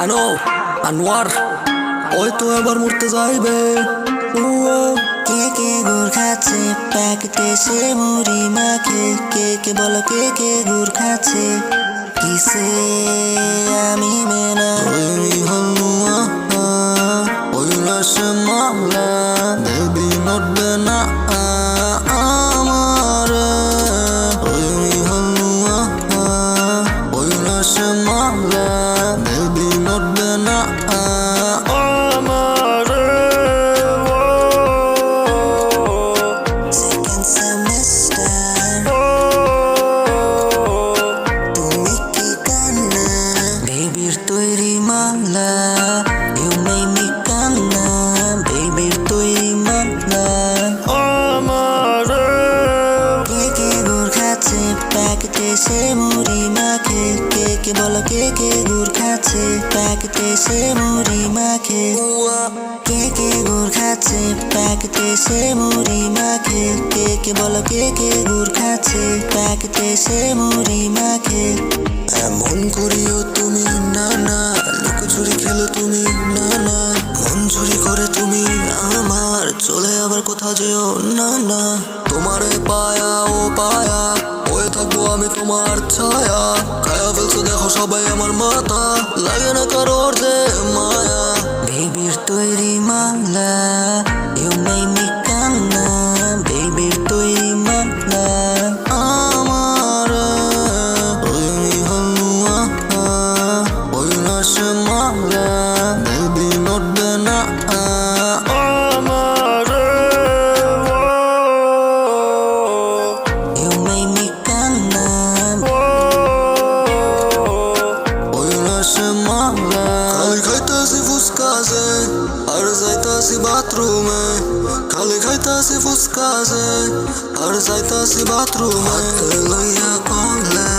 আনো আনোয়ার ওই তো এবার মরতে যাইবে। কে কে গুড় খাচ্ছে প্যাকেটে সে মুড়ি মাখে, কে কে বলো কে কে গুড় খাচ্ছে কিসে আমি মেনা ওই হালুয়া ওই রসমালা বেবি নড়বে না আমার। ওই হালুয়া ওই রসমালা বেবি নড়বে না আমার। সেকেন্ড সেমিস্টার তুমি কি কান্না বেবির তৈরি মালা, ইউ মেক মি কান্না বেবির তৈরি মালা আমার। কে কে গুড় খাচ্ছে প্যাকেটে সে মুড়ি মাখে, কে কে বলো কে কে গুড় খাচ্ছে প্যাকেটে সে মুড়ি মাখে, কে কে গুড় খাচ্ছে প্যাকেটে সে মুড়ি মাখে, কে কে বলো কে কে গুড় খাচ্ছে প্যাকেটে সে মুড়ি মাখে। এমন করিও তুমি না না, লুকোচুরি খেলো তুমি না না, মন চুরি করে তুমি আমার চলে আবার কোথা যেও না না। তোমারে পায়া ও পায়া হয়ে থাকবো আমি তোমার ছায়া, খায়া ফেলছো দেখো সবাই আমার মাথা, লাগে না কারোর যে মায়া। বেবির তৈরি মালা, ইউ মেক মি কান্না বেবির তৈরি মালা আমার। ওই হালুয়া ওই রসমালা বেবি নড়বে না আমার। ইউ মেক মি কান্না ওই রসমালা খালি খাইতাছি ফুসকাছে আর যাইতাছি বাথরুমে, খালি খাইতাছি ফুসকাছে আর যাইতাছি বাথরুমে। লইয়া কলা